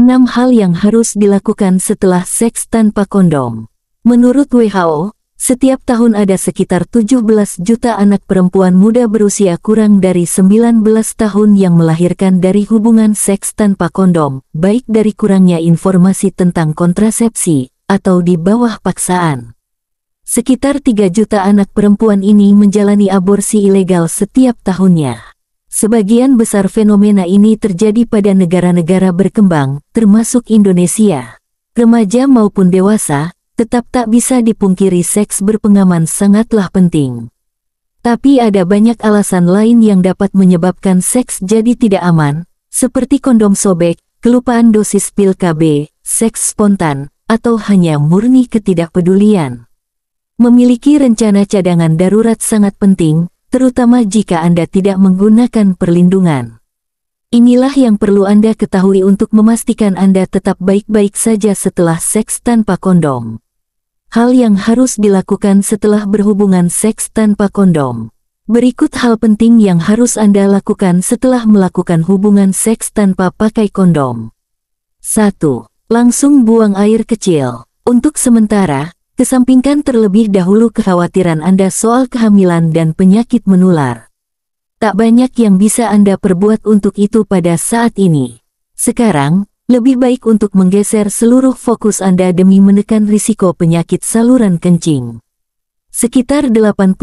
6 hal yang harus dilakukan setelah seks tanpa kondom. Menurut WHO, setiap tahun ada sekitar 17 juta anak perempuan muda berusia kurang dari 19 tahun yang melahirkan dari hubungan seks tanpa kondom, baik dari kurangnya informasi tentang kontrasepsi, atau di bawah paksaan. Sekitar 3 juta anak perempuan ini menjalani aborsi ilegal setiap tahunnya. Sebagian besar fenomena ini terjadi pada negara-negara berkembang, termasuk Indonesia. Remaja maupun dewasa, tetap tak bisa dipungkiri seks berpengalaman sangatlah penting. Tapi ada banyak alasan lain yang dapat menyebabkan seks jadi tidak aman, seperti kondom sobek, kelupaan dosis pil KB, seks spontan, atau hanya murni ketidakpedulian. Memiliki rencana cadangan darurat sangat penting, terutama jika Anda tidak menggunakan perlindungan. Inilah yang perlu Anda ketahui untuk memastikan Anda tetap baik-baik saja setelah seks tanpa kondom. Hal yang harus dilakukan setelah berhubungan seks tanpa kondom. Berikut hal penting yang harus Anda lakukan setelah melakukan hubungan seks tanpa pakai kondom. 1. Langsung buang air kecil. Untuk sementara, kesampingkan terlebih dahulu kekhawatiran Anda soal kehamilan dan penyakit menular. Tak banyak yang bisa Anda perbuat untuk itu pada saat ini. Sekarang, lebih baik untuk menggeser seluruh fokus Anda demi menekan risiko penyakit saluran kencing. Sekitar 80%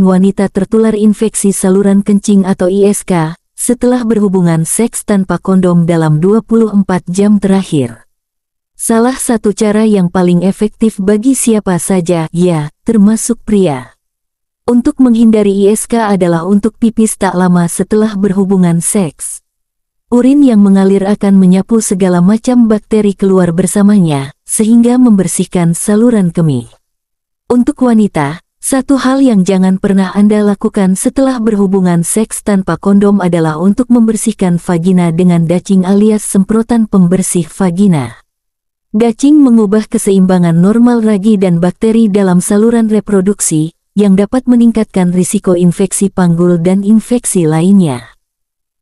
wanita tertular infeksi saluran kencing atau ISK setelah berhubungan seks tanpa kondom dalam 24 jam terakhir. Salah satu cara yang paling efektif bagi siapa saja, ya, termasuk pria, untuk menghindari ISK adalah untuk pipis tak lama setelah berhubungan seks. Urin yang mengalir akan menyapu segala macam bakteri keluar bersamanya, sehingga membersihkan saluran kemih. Untuk wanita, satu hal yang jangan pernah Anda lakukan setelah berhubungan seks tanpa kondom adalah untuk membersihkan vagina dengan dacing alias semprotan pembersih vagina. Dacing mengubah keseimbangan normal ragi dan bakteri dalam saluran reproduksi, yang dapat meningkatkan risiko infeksi panggul dan infeksi lainnya.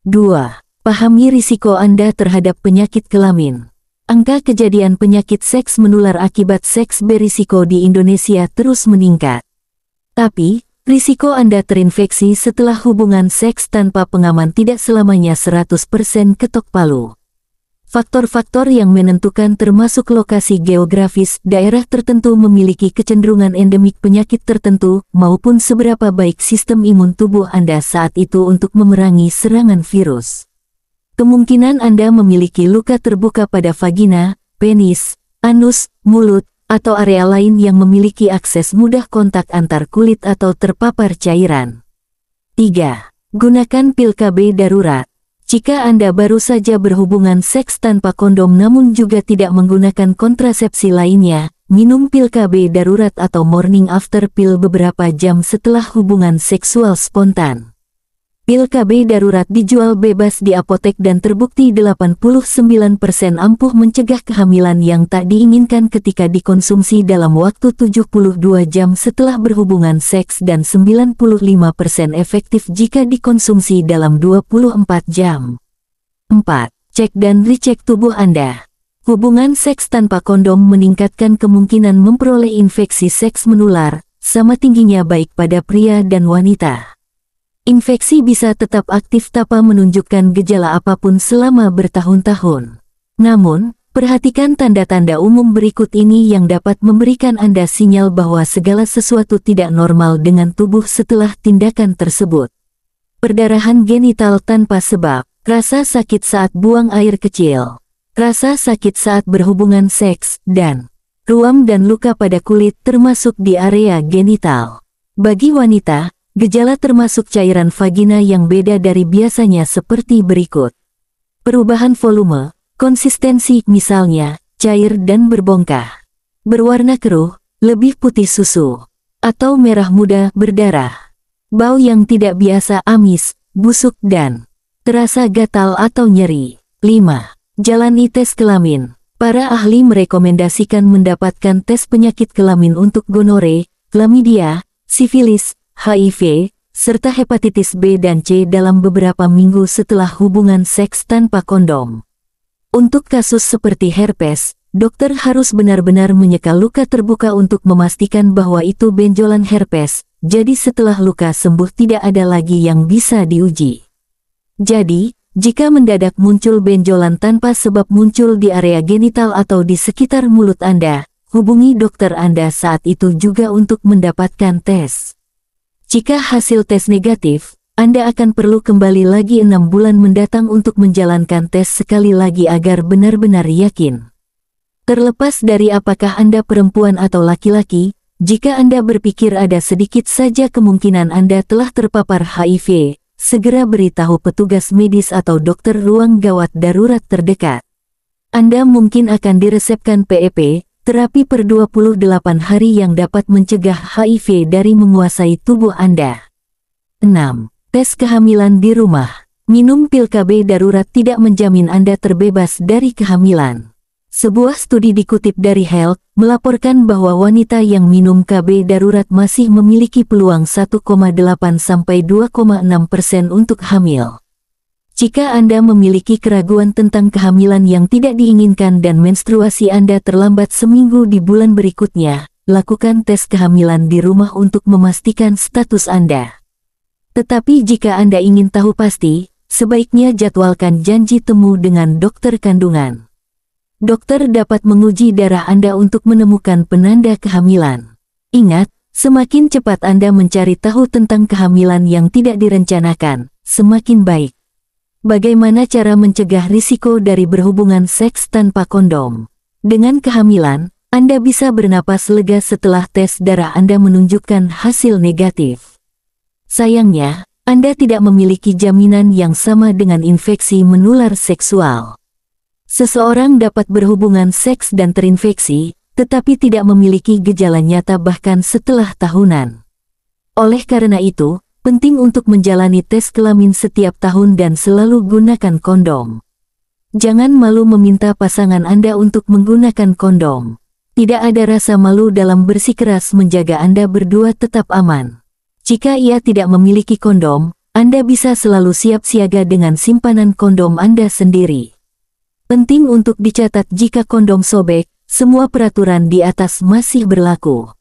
2. Pahami risiko Anda terhadap penyakit kelamin. Angka kejadian penyakit seks menular akibat seks berisiko di Indonesia terus meningkat. Tapi, risiko Anda terinfeksi setelah hubungan seks tanpa pengaman tidak selamanya 100% ketok palu. Faktor-faktor yang menentukan termasuk lokasi geografis, daerah tertentu memiliki kecenderungan endemik penyakit tertentu, maupun seberapa baik sistem imun tubuh Anda saat itu untuk memerangi serangan virus. Kemungkinan Anda memiliki luka terbuka pada vagina, penis, anus, mulut, atau area lain yang memiliki akses mudah kontak antar kulit atau terpapar cairan. 3. Gunakan pil KB darurat. Jika Anda baru saja berhubungan seks tanpa kondom namun juga tidak menggunakan kontrasepsi lainnya, minum pil KB darurat atau morning after pill beberapa jam setelah hubungan seksual spontan. Pil KB darurat dijual bebas di apotek dan terbukti 89% ampuh mencegah kehamilan yang tak diinginkan ketika dikonsumsi dalam waktu 72 jam setelah berhubungan seks dan 95% efektif jika dikonsumsi dalam 24 jam. 4. Cek dan recheck tubuh Anda. Hubungan seks tanpa kondom meningkatkan kemungkinan memperoleh infeksi seks menular, sama tingginya baik pada pria dan wanita. Infeksi bisa tetap aktif tanpa menunjukkan gejala apapun selama bertahun-tahun. Namun, perhatikan tanda-tanda umum berikut ini yang dapat memberikan Anda sinyal bahwa segala sesuatu tidak normal dengan tubuh setelah tindakan tersebut. Perdarahan genital tanpa sebab, rasa sakit saat buang air kecil, rasa sakit saat berhubungan seks, dan ruam dan luka pada kulit termasuk di area genital. Bagi wanita, gejala termasuk cairan vagina yang beda dari biasanya seperti berikut. Perubahan volume, konsistensi misalnya, cair dan berbongkah. Berwarna keruh, lebih putih susu. Atau merah muda berdarah. Bau yang tidak biasa amis, busuk dan terasa gatal atau nyeri. 5. Jalani tes kelamin. Para ahli merekomendasikan mendapatkan tes penyakit kelamin untuk gonore, chlamydia, sifilis, HIV, serta hepatitis B dan C dalam beberapa minggu setelah hubungan seks tanpa kondom. Untuk kasus seperti herpes, dokter harus benar-benar menyeka luka terbuka untuk memastikan bahwa itu benjolan herpes, jadi setelah luka sembuh tidak ada lagi yang bisa diuji. Jadi, jika mendadak muncul benjolan tanpa sebab muncul di area genital atau di sekitar mulut Anda, hubungi dokter Anda saat itu juga untuk mendapatkan tes. Jika hasil tes negatif, Anda akan perlu kembali lagi 6 bulan mendatang untuk menjalankan tes sekali lagi agar benar-benar yakin. Terlepas dari apakah Anda perempuan atau laki-laki, jika Anda berpikir ada sedikit saja kemungkinan Anda telah terpapar HIV, segera beritahu petugas medis atau dokter ruang gawat darurat terdekat. Anda mungkin akan diresepkan PEP, terapi per 28 hari yang dapat mencegah HIV dari menguasai tubuh Anda. 6. Tes kehamilan di rumah. Minum pil KB darurat tidak menjamin Anda terbebas dari kehamilan. Sebuah studi dikutip dari Health melaporkan bahwa wanita yang minum KB darurat masih memiliki peluang 1,8–2,6% untuk hamil. Jika Anda memiliki keraguan tentang kehamilan yang tidak diinginkan dan menstruasi Anda terlambat seminggu di bulan berikutnya, lakukan tes kehamilan di rumah untuk memastikan status Anda. Tetapi jika Anda ingin tahu pasti, sebaiknya jadwalkan janji temu dengan dokter kandungan. Dokter dapat menguji darah Anda untuk menemukan penanda kehamilan. Ingat, semakin cepat Anda mencari tahu tentang kehamilan yang tidak direncanakan, semakin baik. Bagaimana cara mencegah risiko dari berhubungan seks tanpa kondom? Dengan kehamilan, Anda bisa bernapas lega setelah tes darah Anda menunjukkan hasil negatif. Sayangnya, Anda tidak memiliki jaminan yang sama dengan infeksi menular seksual. Seseorang dapat berhubungan seks dan terinfeksi, tetapi tidak memiliki gejala nyata bahkan setelah tahunan. Oleh karena itu, penting untuk menjalani tes kelamin setiap tahun dan selalu gunakan kondom. Jangan malu meminta pasangan Anda untuk menggunakan kondom. Tidak ada rasa malu dalam bersikeras menjaga Anda berdua tetap aman. Jika ia tidak memiliki kondom, Anda bisa selalu siap siaga dengan simpanan kondom Anda sendiri. Penting untuk dicatat jika kondom sobek, semua peraturan di atas masih berlaku.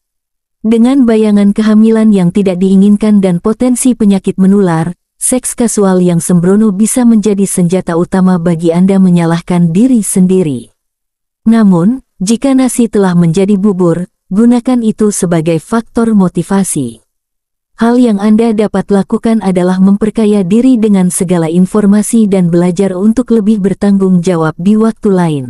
Dengan bayangan kehamilan yang tidak diinginkan dan potensi penyakit menular, seks kasual yang sembrono bisa menjadi senjata utama bagi Anda menyalahkan diri sendiri. Namun, jika nasi telah menjadi bubur, gunakan itu sebagai faktor motivasi. Hal yang Anda dapat lakukan adalah memperkaya diri dengan segala informasi dan belajar untuk lebih bertanggung jawab di waktu lain.